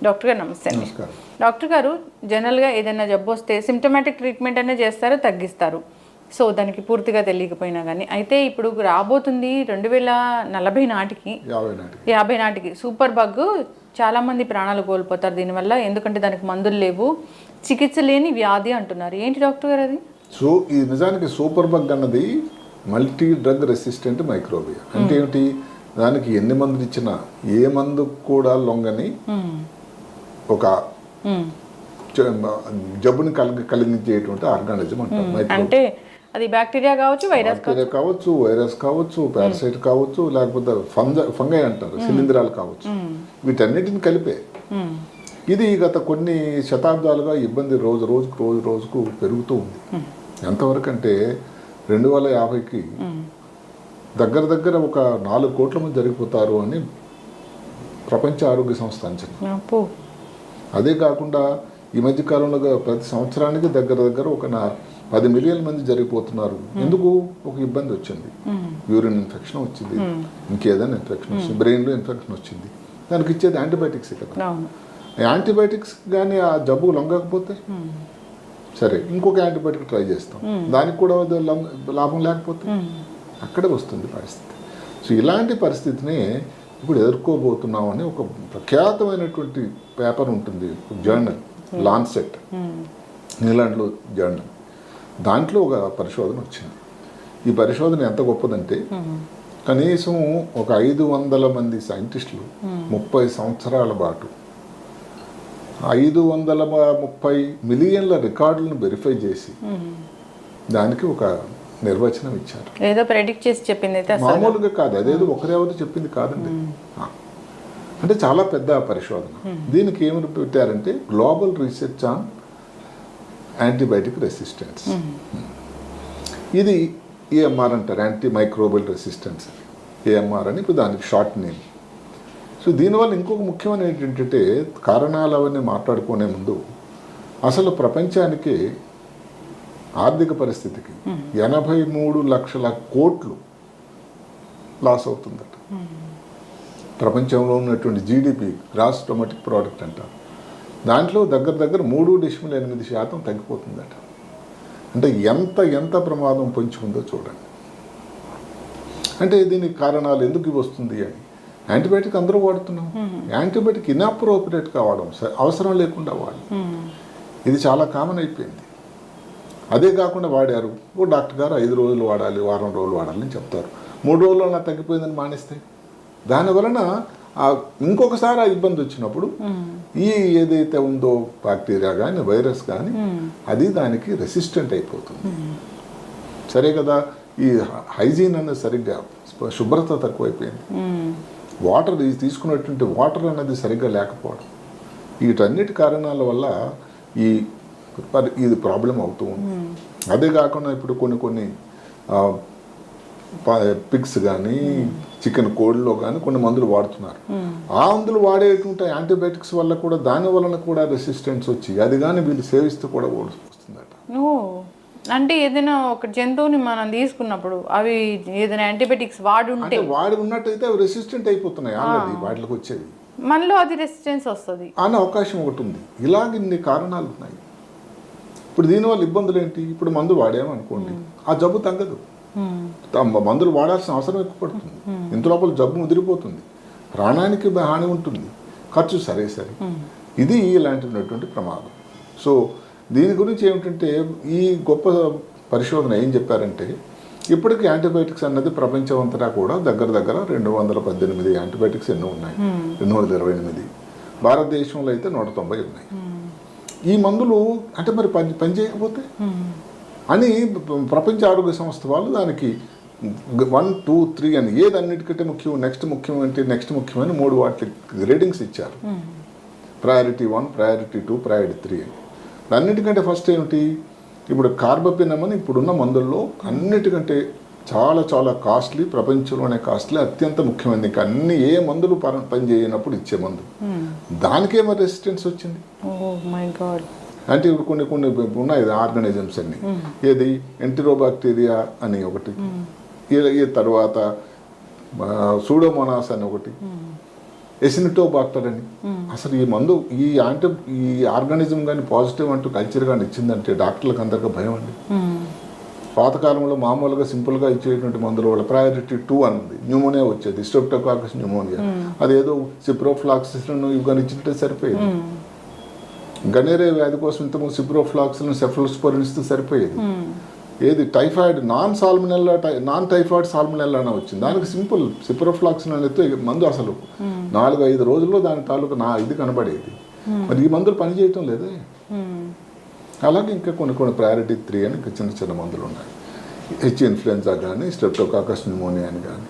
Doctor గారు నమస్తే అండి. డాక్టర్ గారు, జనరల్గా ఏదైనా జబ్బు వస్తే సిమ్టమాటిక్ ట్రీట్మెంట్ అనే చేస్తారు, తగ్గిస్తారు. సో దానికి పూర్తిగా తెలియకపోయినా కానీ, అయితే ఇప్పుడు రాబోతుంది 2040 నాటికి 50 నాటికి సూపర్ బగ్ చాలామంది ప్రాణాలు కోల్పోతారు దీనివల్ల. ఎందుకంటే దానికి మందులు లేవు, చికిత్స లేని వ్యాధి అంటున్నారు. ఏంటి డాక్టర్ గారు అది? సో ఈ నిజానికి సూపర్ బగ్ అన్నది మల్టీ డ్రగ్ రెసిస్టెంట్ మైక్రోబియా. అంటే ఏమిటి? దానికి ఎన్ని మందులు ఇచ్చినా ఏ మందు కూడా లొంగని ఒక జబ్బుని కలిగించేటువంటి ఆర్గానిజం అంటారు. అంటే అది బ్యాక్టీరియా కావచ్చు, వైరస్ కావచ్చు, పారాసైట్ కావచ్చు, లేకపోతే ఫంగై అంటారు, శిలీంధ్రాలు కావచ్చు. వీటన్నిటిని కలిపే ఇది గత కొన్ని శతాబ్దాలుగా ఇబ్బంది రోజుకు పెరుగుతూ ఉంది. ఎంతవరకు అంటే 2050కి దగ్గర ఒక 4 కోట్ల మంది జరిగిపోతారు అని ప్రపంచ ఆరోగ్య సంస్థ అంచనా. అదే కాకుండా ఈ మధ్య కాలంలో ప్రతి సంవత్సరానికి దగ్గర ఒక 10 మిలియన్ మంది జరిగిపోతున్నారు. ఎందుకు? ఒక ఇబ్బంది వచ్చింది, యూరిన్ ఇన్ఫెక్షన్ వచ్చింది, ఇంకేదైనా ఇన్ఫెక్షన్ వచ్చింది, బ్రెయిన్లో ఇన్ఫెక్షన్ వచ్చింది. దానికి ఇచ్చేది యాంటీబయాటిక్స్ కదా. యాంటీబయాటిక్స్ కానీ ఆ జబ్బు లొంగకపోతే సరే ఇంకొక యాంటీబయాటిక్ ట్రై చేస్తాం, దానికి కూడా లాభం లేకపోతే అక్కడే వస్తుంది పరిస్థితి. సో ఇలాంటి పరిస్థితిని ఇప్పుడు ఎదుర్కోబోతున్నామని ఒక ప్రఖ్యాతమైనటువంటి పేపర్ ఉంటుంది, జర్నల్ లాన్సెట్, ఇంగ్లాండ్లో జర్నల్. దాంట్లో ఒక పరిశోధన వచ్చింది. ఈ పరిశోధన ఎంత గొప్పదంటే కనీసం ఒక 500 మంది సైంటిస్టులు 30 సంవత్సరాల పాటు 530 మిలియన్ల రికార్డులను వెరిఫై చేసి దానికి ఒక నిర్వచనం ఇచ్చారు. ఏదో ప్రెడిక్ట్ చేసి చెప్పింది అయితే మామూలుగా కాదు, అదేదో ఒకరెవరు చెప్పింది కాదండి. అంటే చాలా పెద్ద పరిశోధన. దీనికి ఏమి పెట్టారంటే global research on antibiotic resistance. ఇది ఏఎంఆర్ అంటారు, యాంటీ మైక్రోబియల్ రెసిస్టెన్స్, ఏఎంఆర్ అని ఇప్పుడు దానికి షార్ట్ నేమ్. సో దీనివల్ల ఇంకొక ముఖ్యమైన ఏంటంటే కారణాలు అవన్నీ మాట్లాడుకునే ముందు అసలు ప్రపంచానికి ఆర్థిక పరిస్థితికి 83 లక్షల కోట్లు లాస్ అవుతుందట. ప్రపంచంలో ఉన్నటువంటి జీడిపి, గ్రాస్ డొమెస్టిక్ ప్రోడక్ట్ అంటారు, దాంట్లో దగ్గర 3.8% తగ్గిపోతుందట. అంటే ఎంత ప్రమాదం పొంచి ఉందో చూడండి. అంటే దీనికి కారణాలు ఎందుకు వస్తుంది అని, యాంటీబయాటిక్ అందరూ వాడుతున్నాం, యాంటీబయాటిక్ ఇన్అప్రోప్రియేట్గా వాడడం, అవసరం లేకుండా వాడడం, ఇది చాలా కామన్ అయిపోయింది. అదే కాకుండా వాడారు, ఓ డాక్టర్ గారు 5 రోజులు వాడాలి, వారం రోజులు వాడాలని చెప్తారు. 3 రోజుల్లో నాకు తగ్గిపోయిందని మానేస్తే దానివలన ఇంకొకసారి ఆ ఇబ్బంది వచ్చినప్పుడు ఈ ఏదైతే ఉందో బ్యాక్టీరియా కానీ వైరస్ కానీ అది దానికి రెసిస్టెంట్ అయిపోతుంది. సరే కదా, ఈ హైజీన్ అనేది సరిగ్గా, శుభ్రత తక్కువైపోయింది, వాటర్ తీసుకున్నటువంటి వాటర్ అనేది సరిగ్గా లేకపోవడం, వీటన్నిటి కారణాల వల్ల ఇది ప్రాబ్లం అవుతూ ఉంది. అదే కాకుండా ఇప్పుడు కొన్ని పిగ్స్ కానీ చికెన్ కోడిలో కానీ కొన్ని మందులు వాడుతున్నారు. ఆ మందులు వాడేటువంటి యాంటీబయాటిక్స్ వల్ల కూడా దాని వలన కూడా రెసిస్టెన్స్ వచ్చి అది కానీ వీళ్ళు సేవిస్తూ కూడా వస్తుందట. అంటే ఏదైనా ఒక జంతువుని మనం తీసుకున్నప్పుడు అవి ఏదైనా యాంటీబయాటిక్స్ వాడి ఉన్నట్టయితే అవి రెసిస్టెంట్ అయిపోతున్నాయి ఆల్రెడీ, వాటికి వచ్చేవి మనలో అది రెసిస్టెన్స్ వస్తుంది అనే అవకాశం ఒకటి ఉంది. ఇలాగ ఇన్ని కారణాలు ఉన్నాయి. ఇప్పుడు దీనివల్ల ఇబ్బందులు ఏంటి? ఇప్పుడు మందు వాడామనుకోండి, ఆ జబ్బు తగ్గదు, మందులు వాడాల్సిన అవసరం ఎక్కువ పడుతుంది, ఇంత లోపల జబ్బు ముదిరిపోతుంది, ప్రాణానికి హాని ఉంటుంది, ఖర్చు సరే. ఇది ఇలాంటిటువంటి ప్రమాదం. సో దీని గురించి ఏమిటంటే ఈ గొప్ప పరిశోధన ఏం చెప్పారంటే ఇప్పటికీ యాంటీబయాటిక్స్ అన్నది ప్రపంచం అంతటా కూడా దగ్గర 218 యాంటీబయాటిక్స్ ఎన్నో ఉన్నాయి, 228. భారతదేశంలో అయితే 190 ఉన్నాయి. ఈ మందులు అంటే మరి పనిచేయకపోతే అని ప్రపంచ ఆరోగ్య సంస్థ వాళ్ళు దానికి 1, 2, 3 అని ఏదన్నిటికంటే ముఖ్యం, నెక్స్ట్ ముఖ్యమైన 3 వాటికి రేటింగ్స్ ఇచ్చారు. ప్రయారిటీ 1, ప్రయారిటీ 2, ప్రయారిటీ 3 అని. అన్నిటికంటే ఫస్ట్ ఏమిటి? ఇప్పుడు కార్బపినమ్ అని ఇప్పుడున్న మందుల్లో అన్నిటికంటే చాలా కాస్ట్లీ, ప్రపంచంలోనే కాస్ట్లీ, అత్యంత ముఖ్యమైనది. ఇంకా అన్ని ఏ మందులు పనిచేయనప్పుడు ఇచ్చే మందు, దానికేమో రెసిస్టెన్స్ వచ్చింది. అంటే ఇప్పుడు కొన్ని ఉన్నాయి ఆర్గానిజమ్స్ అన్ని. ఏది ఎంటెరోబాక్టీరియా అని ఒకటి, ఈ తర్వాత సూడోమోనాస్ అని ఒకటి, ఎసినిటోబాక్టర్ అని. అసలు ఈ మందు ఈ ఆర్గానిజం కానీ పాజిటివ్ అంటూ కల్చర్ కానీ ఇచ్చిందంటే డాక్టర్లకు అందరికీ భయం అండి. పాతకాలంలో మామూలుగా సింపుల్గా ఇచ్చేటువంటి మందుల వల్ల ప్రయారిటీ 2 అన్నది న్యూమోనియా వచ్చేది, స్ట్రెప్టోకాకస్ న్యూమోనియా. అదేదో సిప్రోఫ్లాక్సిన్ ఇవి కానీ ఇచ్చింటే సరిపోయేది. గనేరియా వ్యాధి కోసం ఇంతకుముందు సిప్రోఫ్లాక్సిన్ సెఫ్లోస్పోరిన్ ఇస్తే సరిపోయేది. ఏది టైఫాయిడ్ నాన్ టైఫాయిడ్ సాల్మనెల్లా అని వచ్చింది, దానికి సింపుల్ సిప్రోఫ్లాక్సిన్ అనేది మందు అసలు 4-5 రోజుల్లో దాని తాలూకు ఇది కనబడేది. మరి ఈ మందులు పనిచేయటం లేదే. అలాగే ఇంకా కొన్ని ప్రయారిటీ 3 అని ఇంకా చిన్న మందులు ఉన్నాయి. ఇన్ఫ్లుయెన్జా కానీ స్ట్రెప్టోకాకస్ న్యూమోనియా అని కానీ.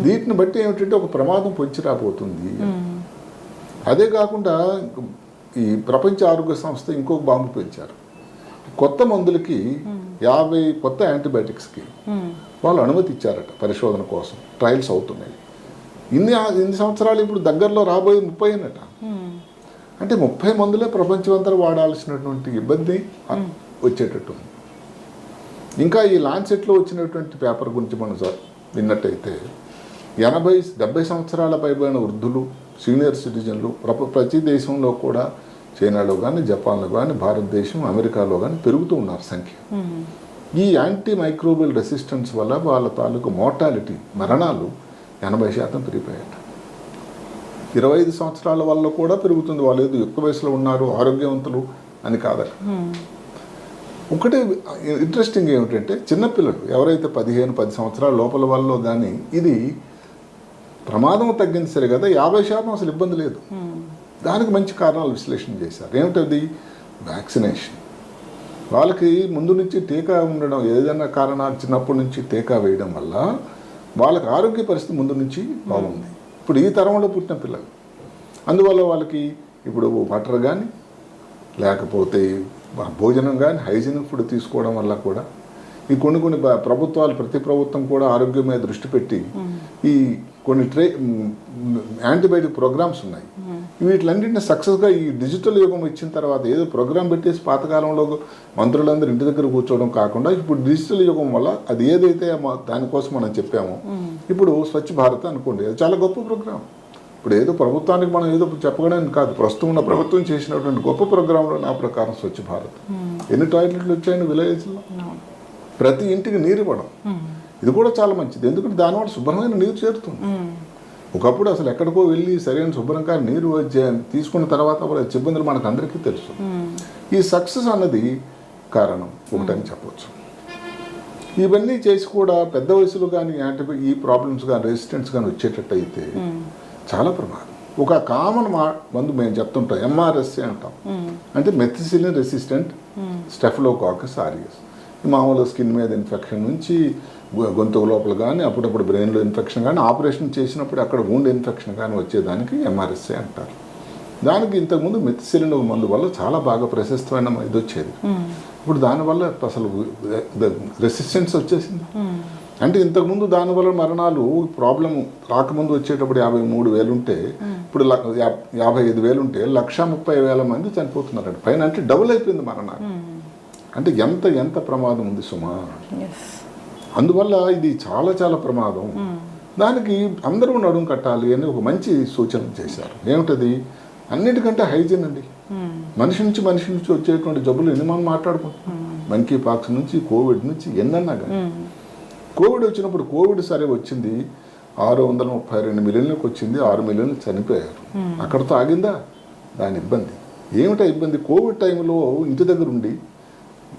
వీటిని బట్టి ఏమిటంటే ఒక ప్రమాదం పొంచి రాబోతుంది. అదే కాకుండా ఈ ప్రపంచ ఆరోగ్య సంస్థ ఇంకొక బాంబు పెంచారు. కొత్త మందులకి 50 కొత్త యాంటీబయాటిక్స్కి వాళ్ళు అనుమతి ఇచ్చారట పరిశోధన కోసం. ట్రయల్స్ అవుతున్నాయి. ఇన్ని సంవత్సరాలు ఇప్పుడు దగ్గరలో రాబోయే 30 అన్నట. అంటే 30 మందులే ప్రపంచమంతా వాడాల్సినటువంటి ఇబ్బంది వచ్చేటట్టు. ఇంకా ఈ లాన్సెట్లో వచ్చినటువంటి పేపర్ గురించి మనం విన్నట్టయితే 80-70 సంవత్సరాల పైబడిన వృద్ధులు, సీనియర్ సిటిజన్లు ప్రతి దేశంలో కూడా, చైనాలో కానీ, జపాన్లో కానీ, భారతదేశం, అమెరికాలో కానీ పెరుగుతూ ఉన్నారు సంఖ్య. ఈ యాంటీ మైక్రోబియల్ రెసిస్టెన్స్ వల్ల వాళ్ళ తాలూకు మోర్టాలిటీ, మరణాలు 80% పెరిగిపోయాట. 25 సంవత్సరాల వల్ల కూడా పెరుగుతుంది. వాళ్ళు ఏదో ఎక్కువ వయసులో ఉన్నారు, ఆరోగ్యవంతులు అని కాదట. ఒకటే ఇంట్రెస్టింగ్ ఏమిటంటే చిన్నపిల్లలు ఎవరైతే 15-10 సంవత్సరాల లోపల వాళ్ళలో కానీ ఇది ప్రమాదం తగ్గింది సరే కదా, 50% అసలు ఇబ్బంది లేదు. దానికి మంచి కారణాలు విశ్లేషణ చేశారు. ఏమిటది? వ్యాక్సినేషన్. వాళ్ళకి ముందు నుంచి టీకా ఉండడం, ఏదైనా కారణాలు చిన్నప్పటి నుంచి టీకా వేయడం వల్ల వాళ్ళకి ఆరోగ్య పరిస్థితి ముందు నుంచి బాగుంది. ఇప్పుడు ఈ తరంలో పుట్టిన పిల్లలు, అందువల్ల వాళ్ళకి ఇప్పుడు వాటర్ కానీ లేకపోతే భోజనం కానీ హైజీనిక్ ఫుడ్ తీసుకోవడం వల్ల కూడా ఈ కొన్ని ప్రభుత్వాలు, ప్రతి ప్రభుత్వం కూడా ఆరోగ్యం మీద దృష్టి పెట్టి ఈ కొన్ని యాంటీబయాటిక్ ప్రోగ్రామ్స్ ఉన్నాయి. వీటిలన్నింటినీ సక్సెస్గా ఈ డిజిటల్ యుగం ఇచ్చిన తర్వాత ఏదో ప్రోగ్రామ్ పెట్టేసి పాతకాలంలో మంత్రులందరూ ఇంటి దగ్గర కూర్చోవడం కాకుండా ఇప్పుడు డిజిటల్ యుగం వల్ల అది ఏదైతే దానికోసం మనం చెప్పామో, ఇప్పుడు స్వచ్ఛ భారత్ అనుకోండి, అది చాలా గొప్ప ప్రోగ్రామ్. ఇప్పుడు ఏదో ప్రభుత్వానికి మనం ఏదో చెప్పడానికి కాదు, ప్రస్తుతం ఉన్న ప్రభుత్వం చేసినటువంటి గొప్ప ప్రోగ్రాంలో నా ప్రకారం స్వచ్ఛ భారత్. ఎన్ని టాయిలెట్లు వచ్చాయని విలేజ్లో, ప్రతి ఇంటికి నీరు ఇవ్వడం, ఇది కూడా చాలా మంచిది. ఎందుకంటే దానివల్ల శుభ్రమైన నీరు చేరుతుంది. ఒకప్పుడు అసలు ఎక్కడికో వెళ్ళి సరైన శుభ్రంగా నీరు తీసుకున్న తర్వాత ఇబ్బందులు మనకు అందరికీ తెలుసు. ఈ సక్సెస్ అన్నది కారణం ఒకటని చెప్పవచ్చు. ఇవన్నీ చేసి కూడా పెద్ద వయసులో కానీ ఈ ప్రాబ్లమ్స్ కానీ రెసిస్టెన్స్ కానీ వచ్చేటట్టు అయితే చాలా ప్రమాదం. ఒక కామన్ మందు మేము చెప్తుంటాం, ఎంఆర్ఎస్ఏ అంటాం, అంటే మెథిసిలిన్ రెసిస్టెంట్ స్టెఫిలోకాకస్ ఆరియస్. మామూలు స్కిన్ మీద ఇన్ఫెక్షన్ నుంచి గొంతు లోపల కానీ, అప్పుడప్పుడు బ్రెయిన్లో ఇన్ఫెక్షన్ కానీ, ఆపరేషన్ చేసినప్పుడు అక్కడ వూండ్ ఇన్ఫెక్షన్ కానీ వచ్చేదానికి ఎంఆర్ఎస్ఏ అంటారు. దానికి ఇంతకుముందు మెథిసిలిన్ మందు వల్ల చాలా బాగా ప్రశస్తమైన ఇది వచ్చేది. ఇప్పుడు దానివల్ల అసలు రెసిస్టెన్స్ వచ్చేసింది. అంటే ఇంతకుముందు దానివల్ల మరణాలు ప్రాబ్లం రాకముందు వచ్చేటప్పుడు 53,000 ఉంటే ఇప్పుడు 55,000 ఉంటే 130,000 మంది చనిపోతున్నారు. పైన అంటే డబుల్ అయిపోయింది మరణాలు. అంటే ఎంత ప్రమాదం ఉంది సుమా. అందువల్ల ఇది చాలా చాలా ప్రమాదం. దానికి అందరూ నడుం కట్టాలి అని ఒక మంచి సూచన చేశారు. ఏమిటది? అన్నిటికంటే హైజీన్ అండి. మనిషి నుంచి వచ్చేటువంటి జబ్బులు ఎన్ని మనం మాట్లాడుకుంటున్నాం. మంకీ పాక్స్ నుంచి, కోవిడ్ నుంచి ఎన్నన్నా కానీ. కోవిడ్ వచ్చినప్పుడు కోవిడ్ సరే వచ్చింది, 632 మిలియన్లకు వచ్చింది, 6 మిలియన్లు చనిపోయారు. అక్కడతో ఆగిందా? దాని ఇబ్బంది ఏమిటా ఇబ్బంది? కోవిడ్ టైంలో ఇంటి దగ్గర ఉండి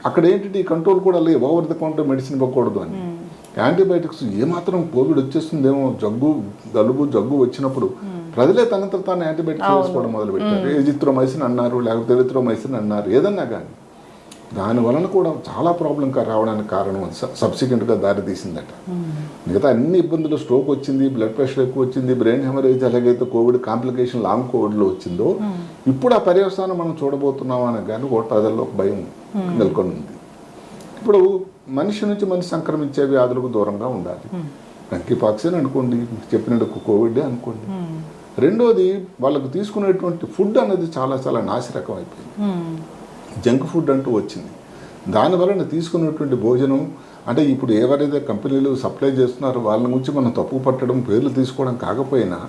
అక్కడ ఏంటి కంట్రోల్ కూడా లేవు, ఓవర్ ద కౌంటర్ మెడిసిన్ ఇవ్వకూడదు అని. యాంటీబయాటిక్స్ ఏమాత్రం కోవిడ్ వచ్చేస్తుందేమో, జగ్గు వచ్చినప్పుడు ప్రజలే తనంతట తాను యాంటీబయాటిక్స్ వేసుకోవడం మొదలుపెట్టారు. ఎజిత్రోమైసిన్ అన్నారు, లేకపోతే ఎరిత్రోమైసిన్ అన్నారు, ఏదన్నా కానీ. దాని వలన కూడా చాలా ప్రాబ్లం రావడానికి కారణం సబ్సిక్వెంట్గా దారి తీసిందట. మిగతా అన్ని ఇబ్బందులు, స్ట్రోక్ వచ్చింది, బ్లడ్ ప్రెషర్ ఎక్కువ వచ్చింది, బ్రెయిన్ హెమరేజ్, అలాగైతే కోవిడ్ కాంప్లికేషన్ లాంగ్ కోవిడ్లో వచ్చిందో, ఇప్పుడు ఆ పర్యవసానం మనం చూడబోతున్నాం అని కానీ కూడా ప్రజల్లో భయం నెలకొని ఉంది. ఇప్పుడు మనిషి నుంచి మనిషి సంక్రమించే వ్యాధులకు దూరంగా ఉండాలి. మంకీపాక్స్ అని అనుకోండి, చెప్పినట్టు కోవిడ్ అనుకోండి. రెండోది, వాళ్ళకు తీసుకునేటువంటి ఫుడ్ అనేది చాలా చాలా నాసిరకం అయిపోయింది. జంక్ ఫుడ్ అంటూ వచ్చింది. దానివల్ల తీసుకున్నటువంటి భోజనం అంటే ఇప్పుడు ఎవరైతే కంపెనీలు సప్లై చేస్తున్నారో వాళ్ళ నుంచి మనం తప్పు పట్టడం, పేర్లు తీసుకోవడం కాకపోయినా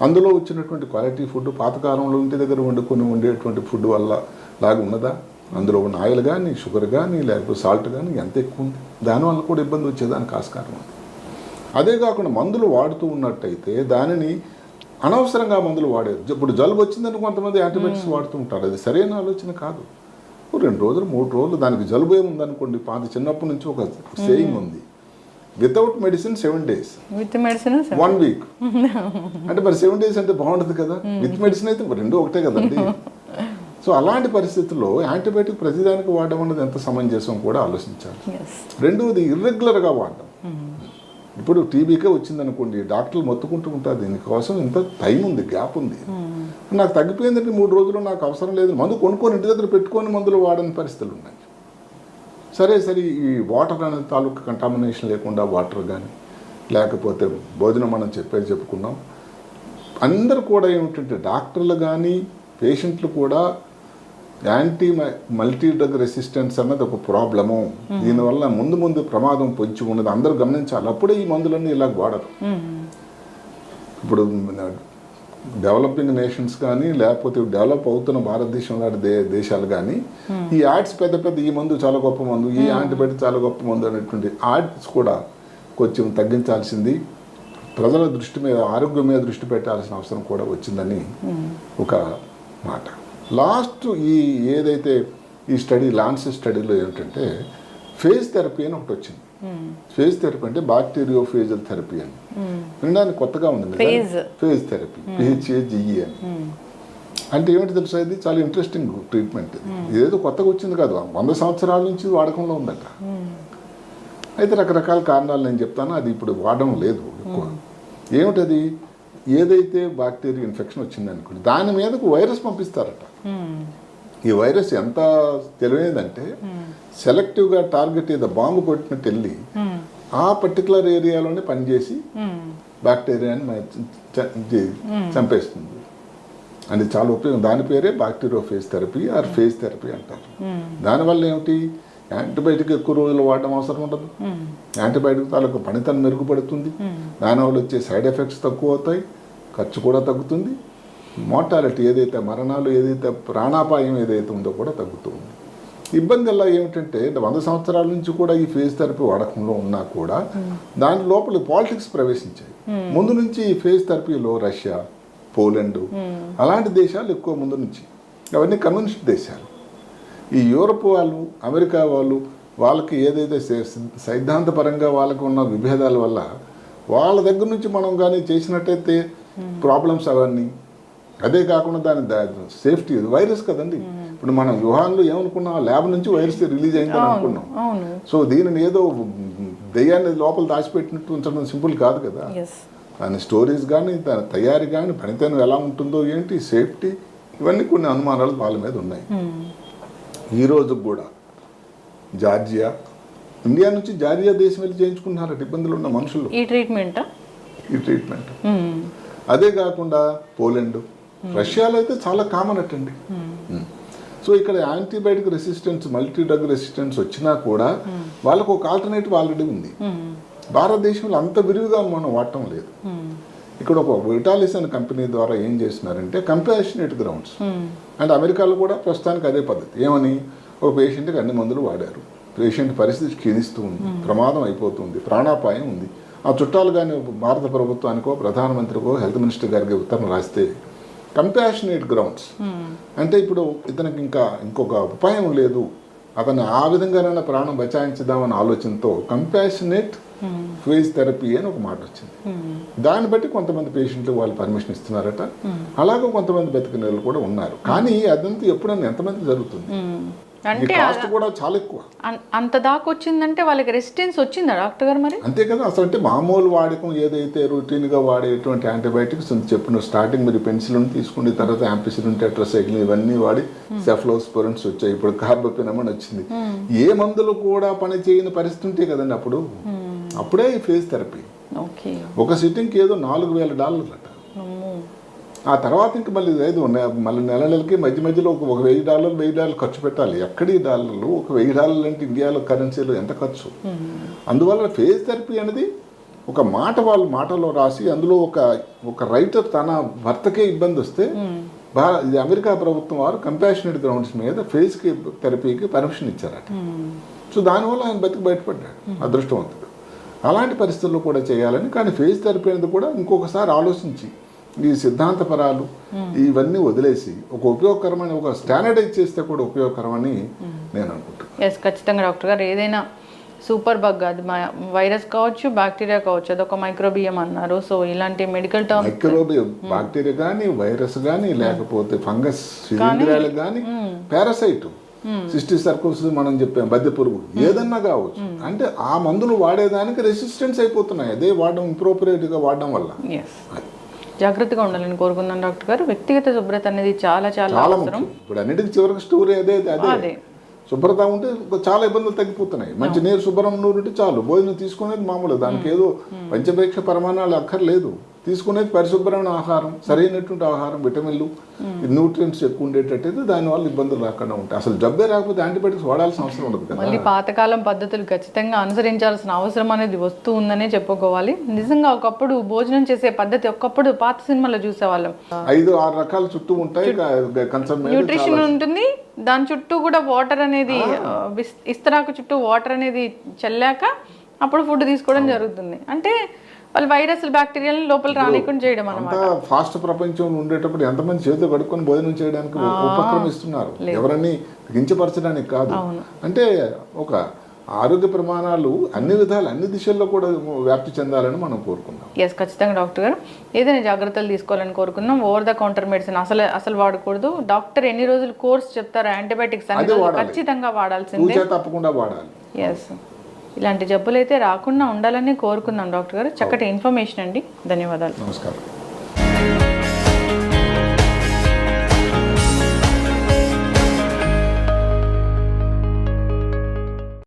అందులో వచ్చినటువంటి క్వాలిటీ ఫుడ్ పాతకాలంలో ఇంటి దగ్గర వండుకొని ఉండేటువంటి ఫుడ్ వల్ల లాగా ఉన్నదా? అందులో ఉన్న ఆయిల్ కానీ, షుగర్ కానీ, లేకపోతే సాల్ట్ కానీ ఎంత ఎక్కువ ఉంది, దానివల్ల కూడా ఇబ్బంది వచ్చేదానికి ఆస్కారం ఉంది. అదే కాకుండా మందులు వాడుతూ ఉన్నట్టయితే దానిని అనవసరంగా మందులు వాడేది. ఇప్పుడు జలుబు వచ్చిందని కొంతమంది యాంటీబయాటిక్స్ వాడుతూ ఉంటారు, అది సరైన ఆలోచన కాదు. 2 రోజులు 3 రోజులు దానికి జలుబు ఏముందనుకోండి, పాత చిన్నప్పటి నుంచి ఒక సేయింగ్ ఉంది, without medicine 7 days, with medicine 1 week. అంటే మరి 7 days అంటే బాగుంటుంది కదా, విత్ మెడిసిన్ అయితే రెండు ఒకటే కదండి. సో అలాంటి పరిస్థితుల్లో యాంటీబయాటిక్ ప్రతిదానికి వాడడం అనేది ఎంత సమంజసం కూడా ఆలోచించాలి. రెండవది ఇర్రెగ్యులర్గా వాడడం. ఇప్పుడు టీబీకే వచ్చిందనుకోండి, డాక్టర్లు మొత్తుకుంటూ ఉంటారు దీనికోసం ఇంత టైం ఉంది, గ్యాప్ ఉంది, నాకు తగ్గిపోయిందంటే 3 రోజులు నాకు అవసరం లేదు, మందు కొనుక్కొని ఇంటి దగ్గర పెట్టుకొని మందులు వాడని పరిస్థితులు ఉన్నాయి. సరే ఈ వాటర్ అనేది తాలూకు కంటామినేషన్ లేకుండా వాటర్ కానీ, లేకపోతే భోజనం మనం చెప్పుకున్నాం. అందరూ కూడా ఏమిటంటే డాక్టర్లు కానీ పేషెంట్లు కూడా మల్టీ డ్రగ్ రెసిస్టెన్స్ అన్నది ఒక ప్రాబ్లము, దీనివల్ల ముందు ప్రమాదం పొంచి ఉన్నది అందరూ గమనించాలి. అప్పుడే ఈ మందులన్నీ ఇలా వాడరు. ఇప్పుడు డెవలపింగ్ నేషన్స్ కానీ, లేకపోతే డెవలప్ అవుతున్న భారతదేశం లాంటి దేశాలు కానీ ఈ యాడ్స్ పెద్ద ఈ మందు చాలా గొప్ప మందు, ఈ యాంటీబయాటిక్ చాలా గొప్ప మందు అనేటువంటి యాడ్స్ కూడా కొంచెం తగ్గించాల్సింది, ప్రజల దృష్టి మీద, ఆరోగ్యం మీద దృష్టి పెట్టాల్సిన అవసరం కూడా వచ్చిందని ఒక మాట. లాస్ట్ ఏదైతే ఈ స్టడీ లాన్సెట్ స్టడీలో ఏమిటంటే ఫేజ్ థెరపీ అని ఒకటి వచ్చింది. ఫేజ్ థెరపీ అంటే బ్యాక్టీరియోఫేజల్ థెరపీ అని వినడానికి కొత్తగా ఉంది. ఫేజ్ థెరపీ, PHAGE అని అంటే ఏమిటి తెలుసా, ఇది చాలా ఇంట్రెస్టింగ్ ట్రీట్మెంట్. ఇదేదో కొత్తగా వచ్చింది కాదు, 100 సంవత్సరాల నుంచి వాడకంలో ఉందట. అయితే రకరకాల కారణాలు నేను చెప్తాను, అది ఇప్పుడు వాడడం లేదు ఎక్కువ. ఏమిటది, ఏదైతే బ్యాక్టీరియా ఇన్ఫెక్షన్ వచ్చింది అనుకోండి, దాని మీదకు వైరస్ పంపిస్తారట. ఈ వైరస్ ఎంత తెలియదంటే సెలెక్టివ్గా టార్గెట్ ఏదో బాంబు కొట్టినట్టు వెళ్ళి ఆ పర్టికులర్ ఏరియాలోనే పనిచేసి బ్యాక్టీరియాని చంపేస్తుంది. అది చాలా ఉపయోగం. దాని పేరే bacteriophage therapy are phase therapy అంటారు. దానివల్ల ఏమిటి, యాంటీబయాటిక్ ఎక్కువ రోజులు వాడడం అవసరం ఉండదు, యాంటీబయాటిక్ తాలూకు పనితనం మెరుగుపడుతుంది, దానివల్ల వచ్చే సైడ్ ఎఫెక్ట్స్ తక్కువ అవుతాయి, ఖర్చు కూడా తగ్గుతుంది, మోర్టాలిటీ ఏదైతే మరణాలు ఏదైతే ప్రాణాపాయం ఏదైతే ఉందో కూడా తగ్గుతుంది. ఇబ్బంది ఎలా ఏమిటంటే 100 సంవత్సరాల నుంచి కూడా ఈ ఫేజ్ థెరపీ వాడకంలో ఉన్నా కూడా దాని లోపల పాలిటిక్స్ ప్రవేశించాయి. ముందు నుంచి ఈ ఫేజ్ థెరపీలో రష్యా, పోలాండ్ అలాంటి దేశాలు ఎక్కువ ముందు నుంచి, అవన్నీ కమ్యూనిస్ట్ దేశాలు. ఈ యూరోప్ వాళ్ళు, అమెరికా వాళ్ళకి ఏదైతే సైద్ధాంతపరంగా వాళ్ళకు ఉన్న విభేదాల వల్ల వాళ్ళ దగ్గర నుంచి మనం కానీ చేసినట్టయితే ప్రాబ్లమ్స్ అవన్నీ. అదే కాకుండా దాని సేఫ్టీ, వైరస్ కదండి. ఇప్పుడు మనం వ్యూహాన్లో ఏమనుకున్నాం, ల్యాబ్ నుంచి వైరస్ రిలీజ్ అయిందని అనుకున్నాం. సో దీనిని ఏదో దెయ్యాన్ని లోపల దాచిపెట్టినట్టు ఉంచడం సింపుల్ కాదు కదా. దాని స్టోరీస్ కానీ, దాని తయారీ కానీ, పనితనం ఎలా ఉంటుందో ఏంటి, సేఫ్టీ, ఇవన్నీ కొన్ని అనుమానాలు వాళ్ళ మీద ఉన్నాయి. ఈ రోజు కూడా జార్జియా, ఇండియా నుంచి జార్జియా దేశం వెళ్ళి చేయించుకున్నారట ఇబ్బందులు ఉన్న మనుషులు ఈ ట్రీట్మెంట్. అదే కాకుండా పోలాండ్, రష్యాలో అయితే చాలా కామన్ అటండి. సో ఇక్కడ antibiotic resistance, multi drug resistance వచ్చినా కూడా వాళ్ళకు ఒక ఆల్టర్నేటివ్ ఆల్రెడీ ఉంది. భారతదేశంలో అంత విరివిగా మనం వాడటం లేదు. ఇక్కడ ఒక విటాలిస్ అనే కంపెనీ ద్వారా ఏం చేస్తున్నారంటే కంపాషనేట్ గ్రౌండ్స్, అండ్ అమెరికాలో కూడా ప్రస్తుతానికి అదే పద్ధతి. ఏమని, ఒక పేషెంట్కి అన్ని మందులు వాడారు, పేషెంట్ పరిస్థితి క్షీణిస్తూ ఉంది, ప్రమాదం అయిపోతుంది, ప్రాణాపాయం ఉంది. ఆ చుట్టాలు కానీ భారత ప్రభుత్వానికో, ప్రధానమంత్రికో, హెల్త్ మినిస్టర్ గారికి ఉత్తరం రాస్తే కంపాషనేట్ గ్రౌండ్స్ అంటే ఇప్పుడు ఇతనికి ఇంకొక ఉపాయం లేదు, అతను ఆ విధంగానైనా ప్రాణం బచాయించుదామన్న ఆలోచనతో కంపాషనేట్ ఫేజ్ థెరపీ అని ఒక మాట వచ్చింది. దాన్ని బట్టి కొంతమంది పేషెంట్లు వాళ్ళు పర్మిషన్ ఇస్తున్నారట, అలాగే కొంతమంది బతికిన వాళ్ళు కూడా ఉన్నారు. కానీ అదంతా ఎప్పుడన్నా ఎంతమంది జరుగుతుంది, అంటే కాస్ట్ కూడా చాలా ఎక్కువ. అంత దాకా వచ్చిందంటే వాళ్ళకి రెసిస్టెన్స్ వచ్చిందా డాక్టర్ గారు? మరి అంతే కదా. అసలు అంటే మామూలు వాడకం ఏదైతే రొటీన్గా వాడేటువంటి యాంటీబయాటిక్స్ చెప్పిన స్టార్టింగ్ మీరు పెన్సిలిన్ తీసుకుని తర్వాత యాంపిసిలిన్, టెట్రాసైక్లిన్ ఇవన్నీ వాడి సెఫ్లోస్పోరిన్స్ వచ్చాయి, ఇప్పుడు కార్బోపెనమన్ వచ్చింది. ఏ మందులు కూడా పని చేయని పరిస్థితి ఉంటే కదండి అప్పుడే ఈ ఫేజ్ థెరపీ. ఒక సిట్టింగ్కి ఏదో $4,000 అట. ఆ తర్వాత ఇంకా మళ్ళీ మళ్ళీ నెలలకి మధ్యలో ఒక $1,000 ఖర్చు పెట్టాలి. ఎక్కడి $1,000 ఒక $1,000 అంటే ఇండియాలో కరెన్సీలో ఎంత ఖర్చు. అందువల్ల ఫేజ్ థెరపీ అనేది ఒక మాట వాళ్ళు మాటలో రాసి అందులో ఒక రైటర్ తన భర్తకే ఇబ్బంది వస్తే ఇది అమెరికా ప్రభుత్వం వారు కంపాషనేట్ గ్రౌండ్స్ మీద ఫేస్ థెరపీకి పర్మిషన్ ఇచ్చారట. సో దానివల్ల ఆయన బయటపడ్డాడు, అదృష్టవంతుడు. అలాంటి పరిస్థితుల్లో కూడా చేయాలని, కానీ ఫేస్ థెరపీ అనేది కూడా ఇంకొకసారి ఆలోచించి ఈ సిద్ధాంతపరాలు ఇవన్నీ వదిలేసి ఒక ఉపయోగకరమైన ఒక స్టాండర్డైజ్ చేస్తే కూడా ఉపయోగకరమని నేను అనుకుంటున్నాను. ఎస్, ఖచ్చితంగా డాక్టర్ గారు. ఏదైనా సూపర్ బగ్, అది వైరస్ కావచ్చు, బ్యాక్టీరియా కావచ్చు, అదొక మైక్రోబియం అన్నారు. సో ఇలాంటి మెడికల్ టర్మ్స్, మైక్రోబియం బాక్టీరియా కానీ, వైరస్ కానీ, లేకపోతే ఫంగస్ శిలీంధ్రాలు కానీ, పారాసైట్, సిస్టిక్ సర్కోసిస్ మనం చెప్పాం, బద్దె పురుగు, ఏదన్నా కావచ్చు. అంటే ఆ మందులు వాడేదానికి రెసిస్టెన్స్ అయిపోతున్నాయి, అదే వాడడం ఇంప్రోపరియేట్గా వాడడం వల్ల. జాగ్రత్తగా ఉండాలని కోరుకుందాం డాక్టర్ గారు. వ్యక్తిగత శుభ్రత అనేది చాలా చాలా అవసరం. ఇప్పుడు అన్నిటికీ చివరికి స్టోరీ అదే శుభ్రత ఉంటే చాలా ఇబ్బందులు తగ్గిపోతున్నాయి. మంచి నీరు, శుభ్రం నూరు ఉంటే చాలు. భోజనం తీసుకునేది మామూలు, దానికి ఏదో పంచభేక్ష పరిమాణాలు అక్కర్లేదు. తీసుకునేది పరిశుభ్రమైన ఆహారం, సరైనటువంటి ఆహారం, విటమిన్లు, న్యూట్రియంట్స్ ఎక్కువ ఉండేటట్టయితే దానివల్ల ఇబ్బందులు రాకుండా ఉంటాయి. అసలు జబ్బే రాకపోతే యాంటీబయాటిక్స్ వాడాల్సిన అవసరం ఉండదు కదా. మళ్ళీ పాతకాలం పద్ధతులు ఖచ్చితంగా అనుసరించాల్సిన అవసరం అనేది వస్తూ ఉందనే చెప్పుకోవాలి. నిజంగా ఒకప్పుడు భోజనం చేసే పద్ధతి ఒకప్పుడు పాత సినిమాలో చూసేవాళ్ళం. 5-6 రకాల చుట్టూ ఉంటాయి, న్యూట్రిషన్ ఉంటుంది, దాని చుట్టూ కూడా వాటర్ అనేది, ఇస్తరాకు చుట్టూ వాటర్ అనేది చల్లాక అప్పుడు ఫుడ్ తీసుకోవడం జరుగుతుంది. అంటే వాళ్ళు వైరస్ బ్యాక్టీరియాలు లోపల రానికుండా చేయడం అన్నమాట. ఫాస్ట్ ప్రపంచంలో ఉండేటప్పుడు ఎంతమంది చేతులు కడుక్కొని భోజనం చేయడానికి ఉపక్రమిస్తున్నారు, ఎవరన్నీ కించపరచడానికి కాదు. అంటే ఒక ఆరోగ్య ప్రమాణాలు అన్ని విధాలు, అన్ని దిశల్లో కూడా వ్యాప్తి చెందాలని మనం కోరుకుందాం. ఎస్, ఖచ్చితంగా డాక్టర్ గారు. ఏదైనా జాగ్రత్తలు తీసుకోవాలని కోరుకుందాం. ఓవర్ ద కౌంటర్ మెడిసిన్ అసలు వాడకూడదు. డాక్టర్ ఎన్ని రోజులు కోర్స్ చెప్తారు యాంటీబయాటిక్స్ అనేది ఖచ్చితంగా వాడాల్సిందే, తప్పకుండా వాడాలి. ఎస్, ఇలాంటి జబ్బులు అయితే రాకుండా ఉండాలని కోరుకుందాం డాక్టర్ గారు. చక్కటి ఇన్ఫర్మేషన్ అండి, ధన్యవాదాలు. నమస్కారం.